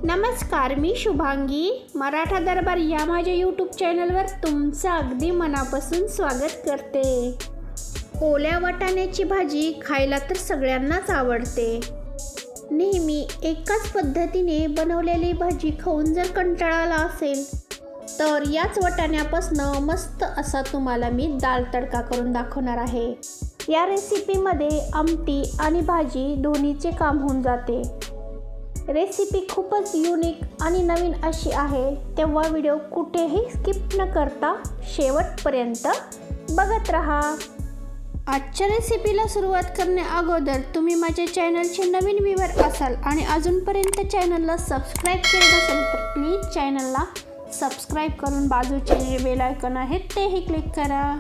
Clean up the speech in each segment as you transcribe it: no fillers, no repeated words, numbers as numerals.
नमस्कार, मी शुभांगी. मराठा दरबार या माझ्या यूट्यूब चॅनलवर तुमचं अगदी मनापासून स्वागत करते. ओल्या वाटाण्याची भाजी खायला तर सगळ्यांनाच आवडते. नेहमी एकाच पद्धतीने बनवलेली भाजी खाऊन जर कंटाळा आला असेल तर याच वाटाण्यापासून मस्त असा तुम्हाला मी दाल तडका करून दाखवणार आहे. या रेसिपीमध्ये आमटी आणि भाजी दोन्हीचे काम होऊन जाते. रेसिपी खूपच युनिक आणि नवीन अशी आहे, तेव्हा व्हिडिओ कुठेही स्किप न करता शेवटपर्यंत बघत राहा. आजच्या रेसिपीला सुरुवात करण्या अगोदर तुम्ही माझ्या चॅनलचे नवीन व्ह्यूवर असाल आणि अजूनपर्यंत चॅनलला सबस्क्राईब केलं नसेल तर प्लीज चॅनलला सबस्क्राईब करून बाजूचे जे बेल आयकॉन आहे तेही क्लिक करा.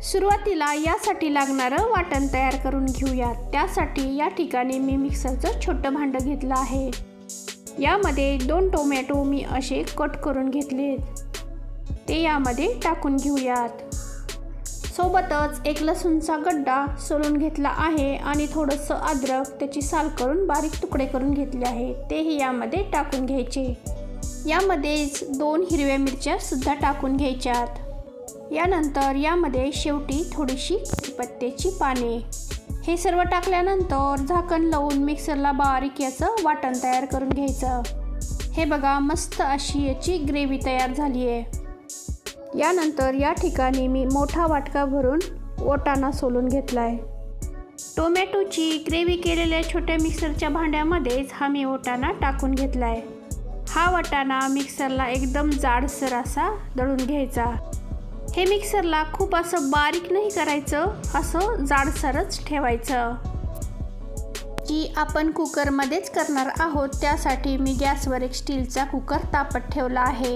सुरुवातीला यासाठी लागणारं वाटण तयार करून घेऊया. त्यासाठी या ठिकाणी मी मिक्सरचं छोटं भांडं घेतलं आहे. यामध्ये 2 टोमॅटो मी असे कट करून घेतलेत, ते यामध्ये टाकून घेऊयात. सोबतच एक लसूणचा गड्डा सोलून घेतला आहे आणि थोडंसं अद्रक त्याची साल करून बारीक तुकडे करून घेतले आहे, तेही यामध्ये टाकून घ्यायचे. यामध्येच 2 हिरव्या मिरच्या सुद्धा टाकून घ्यायच्यात. यानंतर यामध्ये शेवटी थोडीशी कढीपत्त्याची पाने. हे सर्व टाकल्यानंतर झाकण लावून मिक्सरला बारीक याचं वाटण तयार करून घ्यायचं. हे बघा, मस्त अशी याची ग्रेव्ही तयार झाली आहे. यानंतर या ठिकाणी मी मोठा वाटका भरून वाटाणा सोलून घेतला आहे. टोमॅटोची ग्रेव्ही केलेल्या छोट्या मिक्सरच्या भांड्यामध्येच हा मी वाटाणा टाकून घेतला आहे. हा वाटाणा मिक्सरला एकदम जाडसर असा दळून घ्यायचा. हे मिक्सरला खूप असं बारीक नाही करायचं, असं जाडसरच ठेवायचं. जी आपण कुकरमध्येच करणार आहोत, त्यासाठी मी गॅसवर एक स्टीलचा कुकर तापत ठेवला आहे.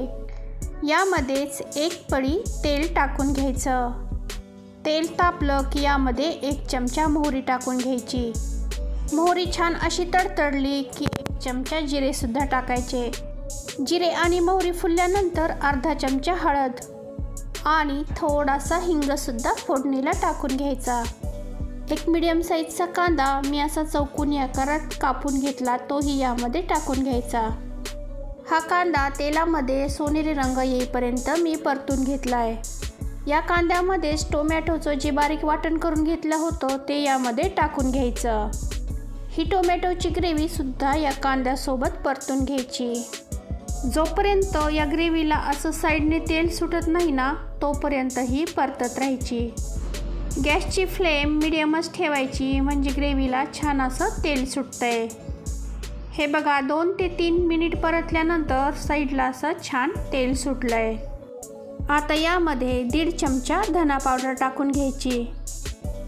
यामध्येच 1 पळी तेल टाकून घ्यायचं. तेल तापलं की यामध्ये 1 चमचा मोहरी टाकून घ्यायची. मोहरी छान अशी तडतडली की 1 चमचा जिरेसुद्धा टाकायचे. जिरे आणि मोहरी फुलल्यानंतर अर्धा चमचा हळद आणि थोडासा हिंगसुद्धा फोडणीला टाकून घ्यायचा. एक मीडियम साईजचा कांदा मी असा चौकोनी आकारात कापून घेतला, तोही यामध्ये टाकून घ्यायचा. हा कांदा तेलामध्ये सोनेरी रंग येईपर्यंत मी परतून घेतला आहे. या कांद्यामध्येच टोमॅटोचं जे बारीक वाटण करून घेतलं होतं ते यामध्ये टाकून घ्यायचं. ही टोमॅटोची ग्रेव्हीसुद्धा या कांद्यासोबत परतून घ्यायची. जोपर्यंत या ग्रेव्हीला असं साईडने तेल सुटत नाही ना, तोपर्यंत ही परतत राहायची. गॅसची फ्लेम मिडियमच ठेवायची, म्हणजे ग्रेव्हीला छान असं तेल सुटतंय. हे बघा, 2 ते 3 मिनिट परतल्यानंतर साईडला असं छान तेल सुटलंय. आता यामध्ये 1.5 चमचा धना पावडर टाकून घ्यायची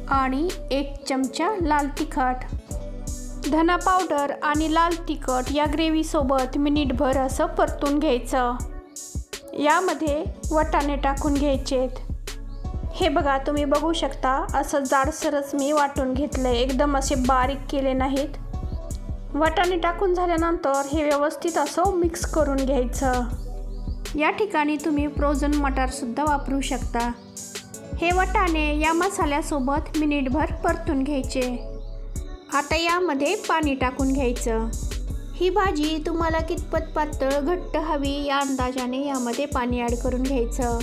आणि 1 चमचा लाल तिखट. धना पावडर आणि लाल तिखट या ग्रेव्हीसोबत मिनिटभर असं परतून घ्यायचं. यामध्ये वाटाणे टाकून घ्यायचेत. हे बघा, तुम्ही बघू शकता असं जाडसरच मी वाटून घेतलं आहे, एकदम असे बारीक केले नाहीत. वाटाणे टाकून झाल्यानंतर हे व्यवस्थित असं मिक्स करून घ्यायचं. या ठिकाणी तुम्ही फ्रोझन मटारसुद्धा वापरू शकता. हे वाटाणे या मसाल्यासोबत मिनिटभर परतून घ्यायचे. आता यामध्ये पाणी टाकून घ्यायचं. ही भाजी तुम्हाला कितपत पातळ घट्ट हवी या अंदाजाने यामध्ये पाणी ॲड करून घ्यायचं.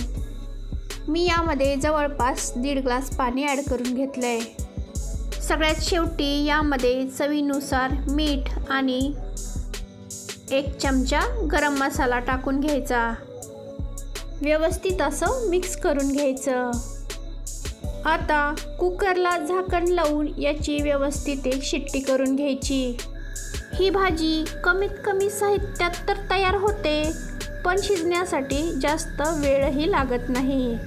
मी यामध्ये जवळपास 1.5 ग्लास पाणी ॲड करून घेतलं आहे. सगळ्यात शेवटी यामध्ये चवीनुसार मीठ आणि 1 चमचा गरम मसाला टाकून घ्यायचा. व्यवस्थित असं मिक्स करून घ्यायचं. आता कुकरला झाकण लावून याची व्यवस्थित एक शिट्टी करून घ्यायची. ही भाजी कमीत कमी साहित्यात तर तयार होते, पण शिजण्यासाठी जास्त वेळही लागत नाही.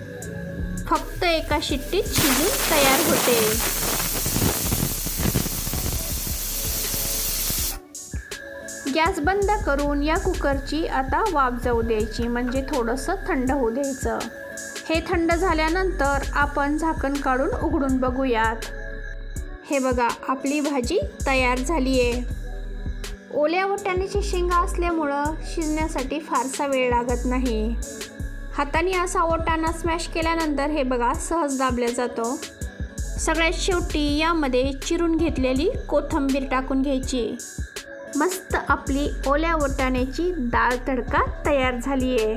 फक्त एका शिट्टीत शिजून तयार होते. गॅस बंद करून या कुकरची आता वाफ जाऊ द्यायची, म्हणजे थोडंसं थंड होऊ द्यायचं. हे थंड झाल्यानंतर आपण झाकण काढून उघडून बघूयात. हे बघा, आपली भाजी तयार झाली आहे. ओल्या वाटाण्याची शेंगा असल्यामुळं शिजण्यासाठी फारसा वेळ लागत नाही. हाताने असा वाटाणा स्मॅश केल्यानंतर हे बघा सहज दाबला जातो. सगळ्यात शेवटी यामध्ये चिरून घेतलेली कोथिंबीर टाकून घ्यायची. मस्त आपली ओल्या वाटाण्याची डाळ तडका तयार झाली आहे.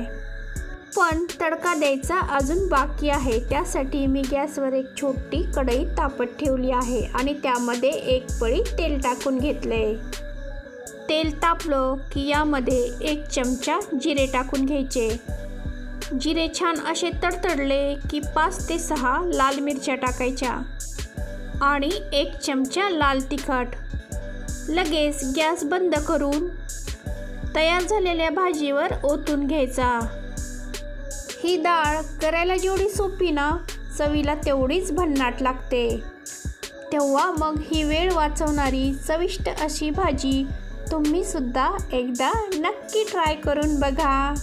पण तडका द्यायचा अजून बाकी आहे. त्यासाठी मी गॅसवर एक छोटी कढई तापत ठेवली आहे आणि त्यामध्ये एक पळी तेल टाकून घेतले. तेल तापलं की यामध्ये 1 चमचा जिरे टाकून घ्यायचे. जिरे छान असे तडतडले की 5 ते 6 लाल मिरच्या टाकायच्या आणि 1 चमचा लाल तिखट. लगेच गॅस बंद करून तयार झालेल्या भाजीवर ओतून घ्यायचा. ही डाळ करायला जेवढी सोपी ना, चवीला तेवढीच भन्नाट लागते. तेव्हा मग ही वेळ वाचवणारी चविष्ट अशी भाजी तुम्ही सुद्धा एकदा नक्की ट्राय करून बघा.